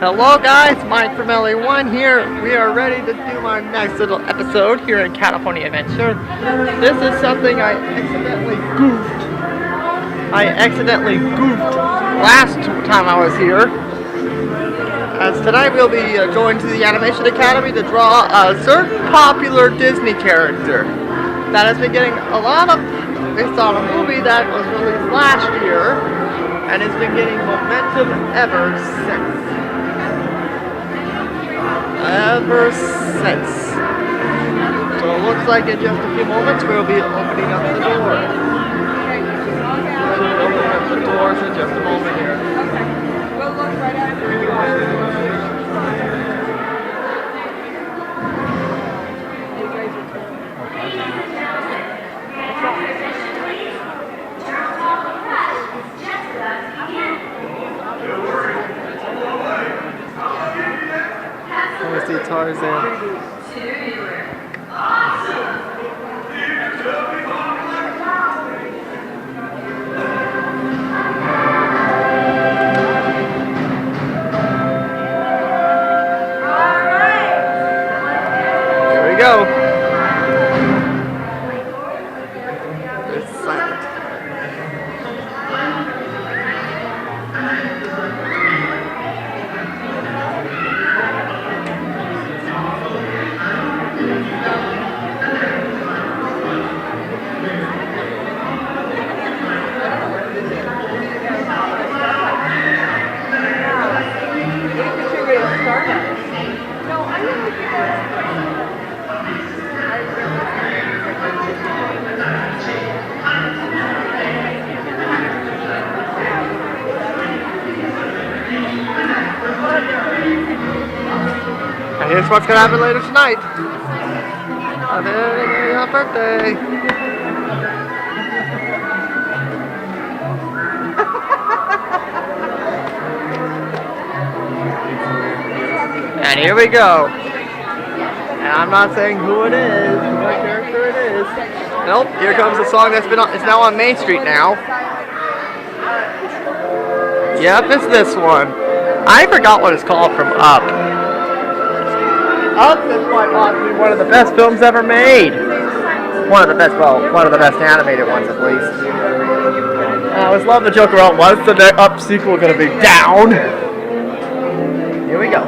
Hello guys, Mike from LA1 here. We are ready to do our next little episode here in California Adventure. This is something I accidentally goofed last time I was here. As tonight we'll be going to the Animation Academy to draw a certain popular Disney character that has been getting a lot of, based on a movie that was released last year, and has been getting momentum ever since. So it looks like in just a few moments we'll be opening up the doors. We'll open up the doors in just a moment here. Okay. We'll look right after you are. Let me see Tarzan. Here we go. It's silent. And here's what's gonna happen later tonight. Happy birthday. And here we go. And I'm not saying who it is, what character it is. Nope, here comes the song that's it's now on Main Street now. Yep, it's this one. I forgot what it's called from Up. Up is quite possibly one of the best films ever made. One of the best animated ones at least. I always love the joke around, what's the Up sequel gonna be? Down! Here we go.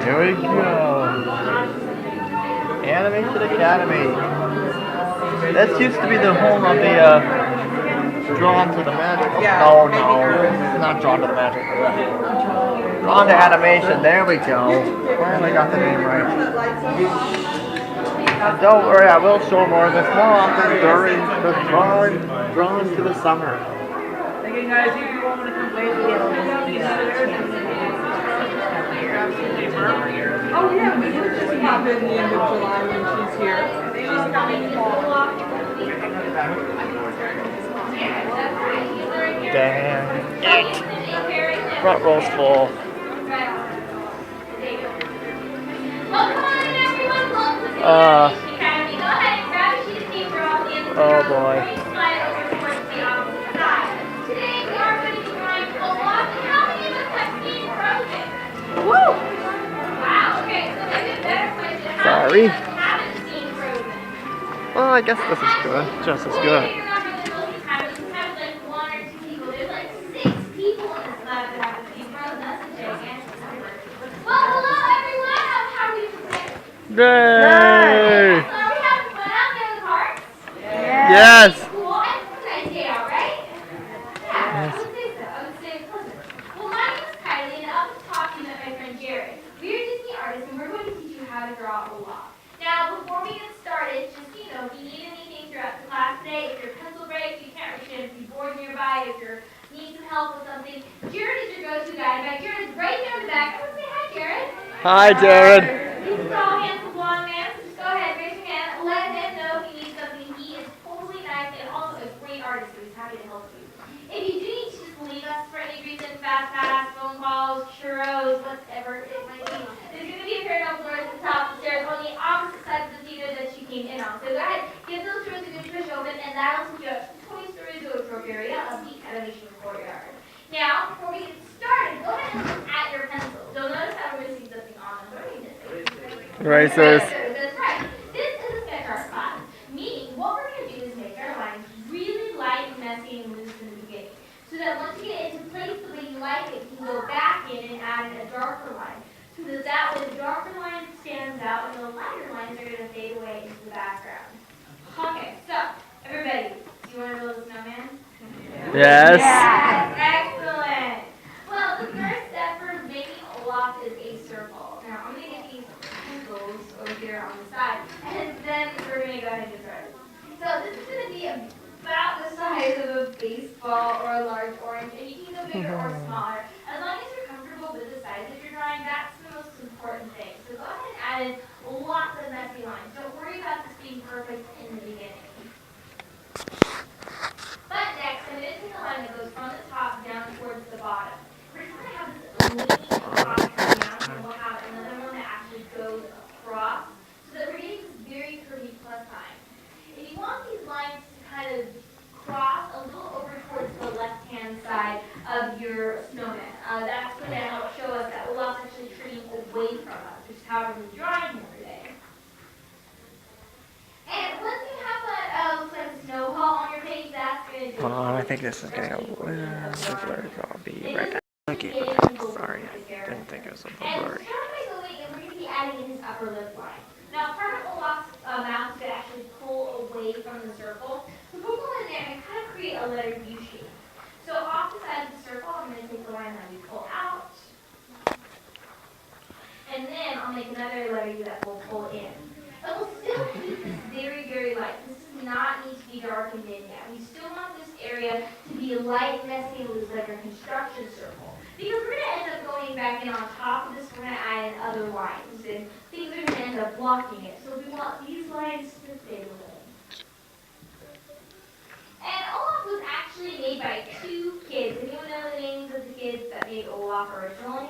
Here we go. Animation Academy. This used to be the home of the Drawn to the Magic. No, not Drawn to the Magic. Drawn to Animation. There we go. Finally got the name right. And don't worry, I will show more of this more often during the Drawn to the Summer. Again, guys, if you want to come oh yeah, we could just pop in the end of July when she's here. She's coming Damn it. Front row's full. Oh boy. Sorry. Well, I guess this is good. Just as good. Yay! Are we having fun out there in the park? Yes! Cool. I think it's a nice day out, right? Yeah, I would say so. I would say it's pleasant. Well, my name is Kylie, and I'll be talking with my friend Jared. We're Disney artists, and we're going to teach you how to draw Olaf. Now, before we get started, just, if you need anything throughout the class today, if your pencil breaks, you can't reach it, if you're bored nearby, if you need some help with something, Jared is your go-to guy. In fact, Jared is right there in the back. I want to say hi, Jared. Hi, Jared. He's a tall, handsome, blonde man, so just go ahead, raise your hand, let him know if you need something. He is totally nice and also a great artist, so he's happy to help you. If you do need to just leave us for any reason, fast pass, phone calls, churros, whatever it might be, there's going to be a pair of doors at the top of the stairs on the opposite side of the theater that you came in on. So go ahead, give those doors a good push open, and that'll take you up 20 stories or zoetrope area of the animation courtyard. Now, before we get started, go ahead and look at your pencils. You'll notice that we're missing something on them. What are we missing? Erasers. That's right. This is a sketch art class, meaning what we're going to do is make our lines really light and messy and loose in the beginning. So that once you get into place the way you like it, you can go back in and add in a darker line. So that way the darker line stands out and the lighter lines are going to fade away into the background. Okay, so everybody, do you want to build a snowman? Yes. Yes, excellent. Well, the first step for making Olaf is a circle. Now, I'm going to get these pencils over here on the side, and then we're going to go ahead and draw it. So this is going to be about the size of a baseball or a large orange, and you can go bigger or smaller. As long as you're comfortable with the size that you're drawing, that's the most important thing. So go ahead and add in lots of messy lines. Don't worry about this being perfect in the beginning. But next, I'm going to take a line that goes from the top down towards the bottom. We're just going to have this leaning across coming down, and we'll have another one that actually goes across, so that we're getting this very curvy plus sign. If you want these lines to kind of cross a little over towards the left-hand side of your snowman, that's going to help show us that Olaf's actually turning away from us, which is how we're drawing him today. And once you have that looks like a snow ball on your face, that's going to do. Hold on, I think this is getting a little blurry. I'll be right back. Okay, sorry, I didn't think it was a little And blurry. start by going and we're going to be adding in his upper lip line. Now, part of Olaf's mouth could actually pull away from the circle. So we'll go in there and kind of create a letter U shape. So off the side of the circle, I'm going to take the line that we pull out. And then I'll make another letter U that we'll pull in. But we'll still keep this very, very light. This does not need to be darkened in yet. We still want this area to be light, messy, and loose like a construction circle. Because we're going to end up going back in on top of this, we're going to add in other lines. And things are going to end up blocking it. So we want these lines to fade away. And Olaf was actually made by two kids. Anyone know the names of the kids that made Olaf originally?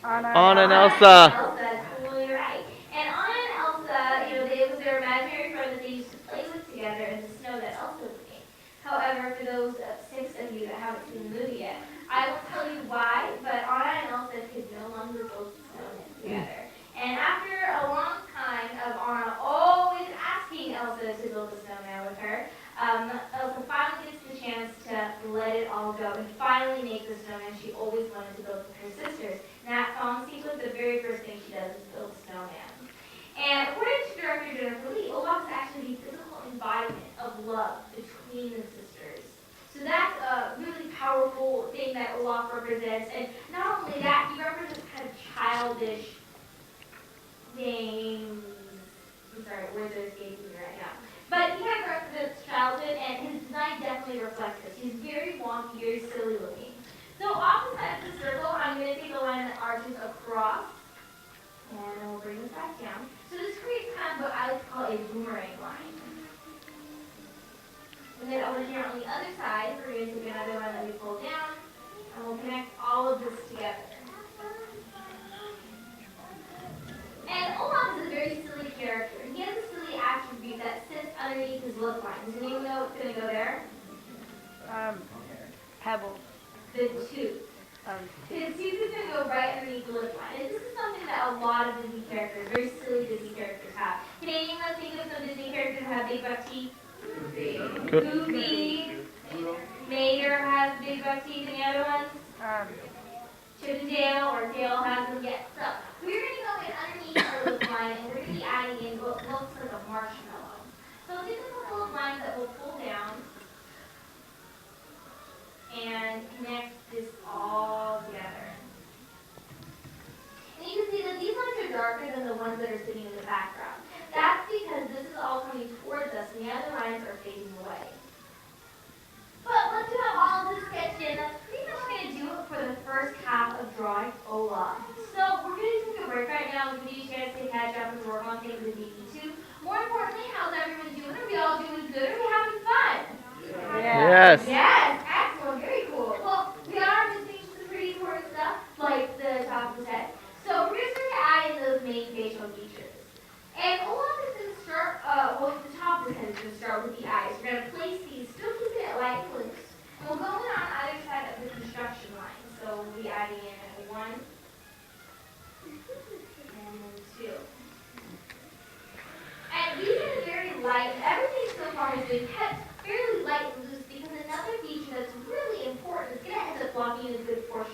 Anna and Elsa. Elsa, that's totally right. And Anna and Elsa, it was their imaginary friend that they used to play with together in the snow that Elsa would make. However, for those 6 of you that haven't seen the movie yet, I won't tell you why, but Anna and Elsa could no longer build the snowman together. And after a long time of Anna always asking Elsa to build a snowman with her, Elsa finally gets the chance to let it all go and finally make the snowman she always wanted to build with her sisters. And that song sequence, the very first thing she does is build a snowman. And according to director Jennifer Lee, Olaf is actually the physical embodiment of love between the sisters. So that's a really powerful thing that Olaf represents. And not only that, he represents kind of childish things. I'm sorry, words are escaping me right now. But he kind of represents childhood, and his design definitely reflects this. He's very wonky, very silly looking. So off the side of the circle, I'm going to take a line that arches across. And then we'll bring this back down. So this creates kind of what I like to call a boomerang line. And then over here on the other side, we're going to take another one that we pull down, and we'll connect all of this together. And Olaf is a very silly character. He has a silly attribute that sits underneath his lip line. Does anyone know what's going to go there? Pebble. The tooth. His tooth is going to go right underneath the lip line. And this is something that a lot of Disney characters, very silly Disney characters have. Can anyone think of some Disney characters that have big buck teeth? Goofy. Mater has big buck teeth. Any other ones? Chip and Dale or Dale has them. Yes. So we're going to go in underneath our lip line and we're going to be adding in what looks like a marshmallow. So these are a couple of lines that we'll pull down and connect this all together. And you can see that these lines are darker than the ones that are sitting in the background. That's because this is all coming towards us and the other lines are fading away. But once you have all of this sketched in, that's pretty much going to do it for the first half of drawing Olaf. So we're going to take a break right now and give you a chance to catch up and work on things if you need to. More importantly, how's everyone doing? Are we all doing good? Are we having fun? Yes. Yes, excellent, very cool. Well, we are missing some pretty important stuff, like the top of the head. So we're going to start to add in those main facial features. And Olaf is going to start, the top of his head is going to start with the eyes. We're going to place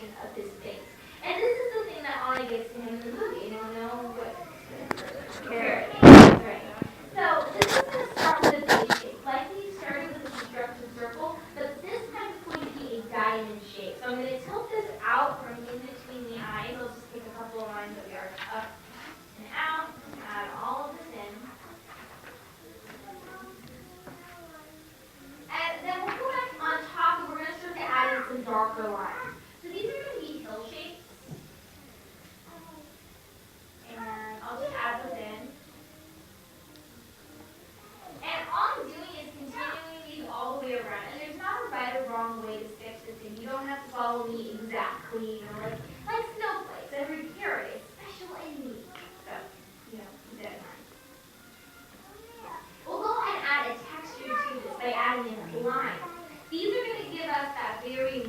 proportion of his face. And this is the thing that Anna gets to him in the movie. Anyone know what? Carrot. That's right. So this is going to start with a base shape. Like we started with a constructed circle, but this time it's going to be a diamond shape. So I'm going to tilt this out from in between the eyes. I'll just take a couple of lines that we are up and out, add all of this in. And then we'll go back on top and we're going to start to add in some darker lines. So these are going to be hill shapes. And I'll just add those in. And all I'm doing is continuing these all the way around. And there's not a right or wrong way to sketch this in. You don't have to follow me exactly, like snowflakes. Every carrot is special and unique. So, keep that in mind. We'll go ahead and add a texture to this by adding in lines. These are going to give us that very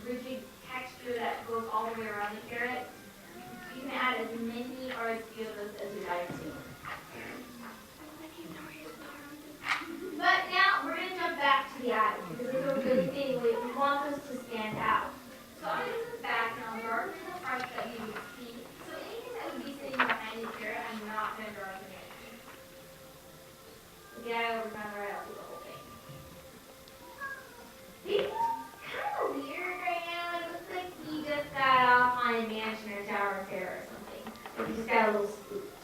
rigid texture that goes all the way around the carrot. You can add as many or as few of those as you like to. But now we're going to jump back to the eyes because those are really fading away. We want those to stand out. So I'm going to move back and I'll darken the parts that you would see. So anything that would be sitting behind the carrot, I'm not going to darken it. Again, we're going to write out the whole thing. It's kind of weird right now. It looks like he just got off on a mansion or Tower of Terror or something. Or he just got a little spooked.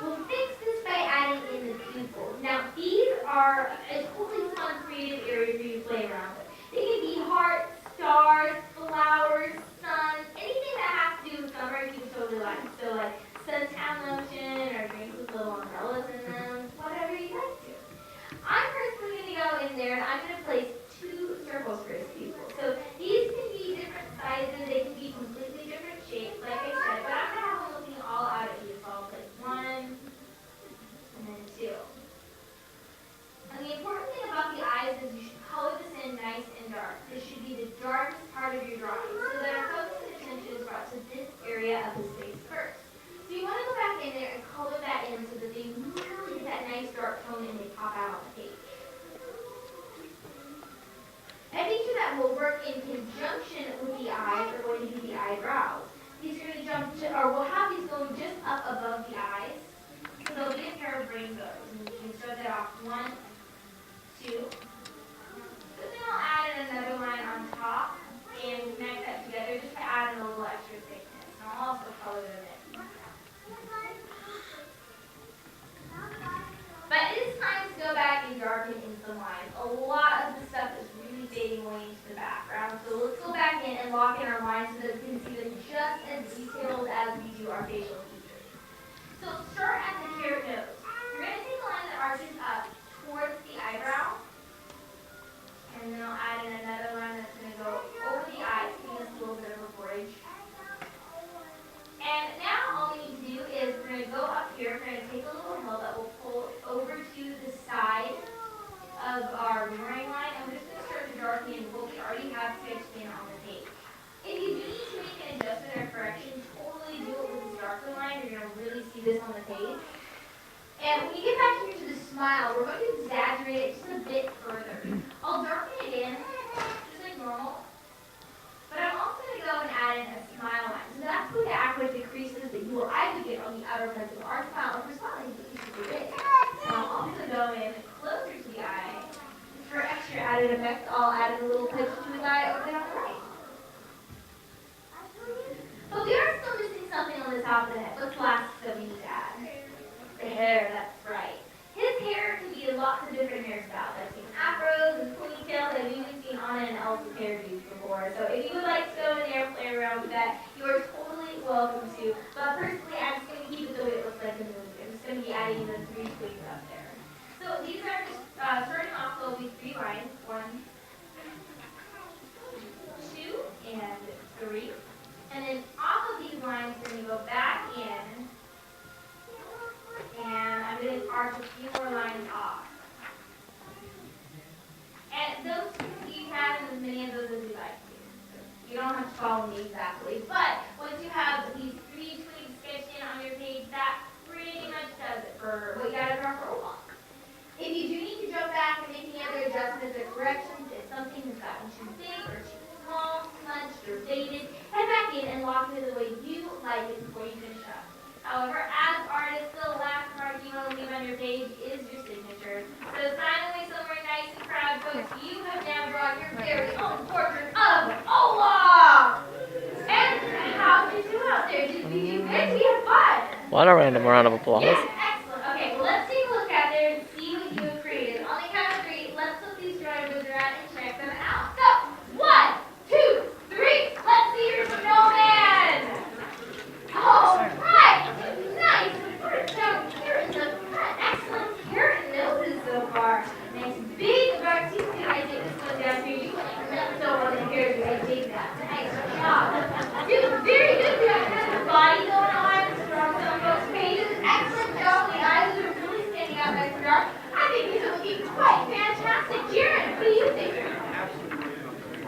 We'll fix this by adding in the pupils. Now, these are a totally fun, creative area for you to play around with. They can be hearts, stars, flowers, suns, anything that has to do with summer you can totally like. So, like suntan lotion or drinks with little umbrellas in them, whatever you like to. I'm personally going to go in there and I'm going to place 2 circles for his pupils. So, these can be different sizes, they can be completely different shapes, like I said, but I'm going to have them looking all out at you. So, I'll place 1, and then 2. And the important thing about the eyes is you should color this in nice and dark. This should be the darkest part of your drawing so that our focus and attention is brought to this area of his face first. So you want to go back in there and color that in so that they really get that nice dark tone and they pop out on the page. A feature that will work in conjunction with the eyes are going to be the eyebrows. These are going to jump to, or we'll have these going just up above the eyes. So there'll be a pair of rainbows. And you can start that off 1, 2. But then I'll add in another line on top and connect that together just to add in a little extra thickness. And I'll also color them in. But it is time to go back and darken in some lines. A lot of the stuff is really fading away into the background. So let's go back in and lock in our lines so that we can see them just as detailed as we do our facial features. So start at the carrot nose. You're going to take a line that arches up towards the eyebrow. And then I'll add in another line that's going to go over the eyes, giving us a little bit of a bridge. And now all we need to do is we're going to go up here, we're going to take a little hill that will pull over to the side of our boomerang line, and we're just going to start to darken in what we already have sketched in on the page. If you do need to make an adjustment or correction, totally do it with this darker line. You're going to really see this on the page. And when you get back here to the smile, we're going to exaggerate it just a bit further. I'll darken it in, just like normal. But I'm also going to go and add in a smile line. So that's going to act like the creases that you or I would get on the outer parts of our smile. If we're smiling, you can super big. And I'll also go in closer to the eye. For extra added effect, I'll add in a little touch to his eye over there on the right. But we are still missing something on the top of the head. What's the last that we need to add? The hair, that's right. His hair can be lots of different hairstyles. I've seen afros and ponytails. I've even seen Anna and Elsa's hairdos before. So if you would like to go in there and play around with that, you are totally welcome to. But personally, I'm just going to keep it the way it looks like in the movie. I'm just going to be adding the 3 twigs up there. So these are just, starting off, so it'll be 3 lines. 1, 2, and 3. And then off of these lines, we're going to go back in. And I'm going to arch a few more lines off. And those, you can add as many of those as you like to. You don't have to follow me exactly. But once you have these 3 twigs sketched in on your page, that pretty much does it for what you got to draw for a walk. If you do need to jump back and make any other adjustments or corrections, if something has gotten too big or too small, smudged or faded, head lock it the way you like it before you finish up. However, as artists, the last mark you want to leave on your page is your signature. So silently, somewhere nice and proud, folks, you have now drawn your very own portrait of Olaf! And how did you do out there? Did you good? Did you have fun? What a random round of applause. Yes, excellent. Okay, well, let's take a look at there and see what you have created. On the count of 3, let's flip these drawing boards around and check them out. So, 1, 2, 3, let's see your snowman! All right, nice. Down here in the front, excellent carrot noses so far. Nice big dark teeth. Can I take this one down here? You look so on the hair. I dig that. Nice job. Dude, very good. You have kind of body going on. Strong some folks' pages. Excellent job. The eyes are really standing out nice and dark. I think these are looking quite fantastic. Jared, what do you think?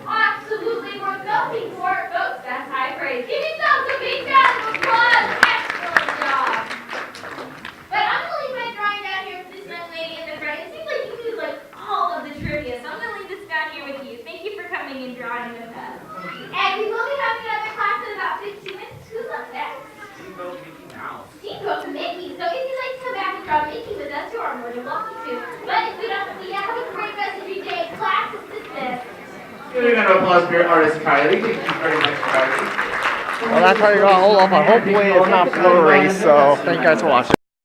Absolutely worth nothing for it, folks. That's high praise. Give yourselves a big round of applause. Excellent job. But I'm going to leave my drawing down here for this young lady in the front. It seems like you do like all of the trivia, so I'm going to leave this down here with you. Thank you for coming and drawing with us. And we will be having another class in about 15 minutes. Who's up next? Steamboat Mickey Mouse. Steamboat Mickey. So if you'd like to come back and draw Mickey with us, you are more than welcome to. But if we don't, have a great rest of your day. Class is dismissed. Give a round of applause for your artist, Kylie. Thank you very much, Kylie. Well, that's how you got Olaf. Hopefully it's not blurry, so thank you guys for watching.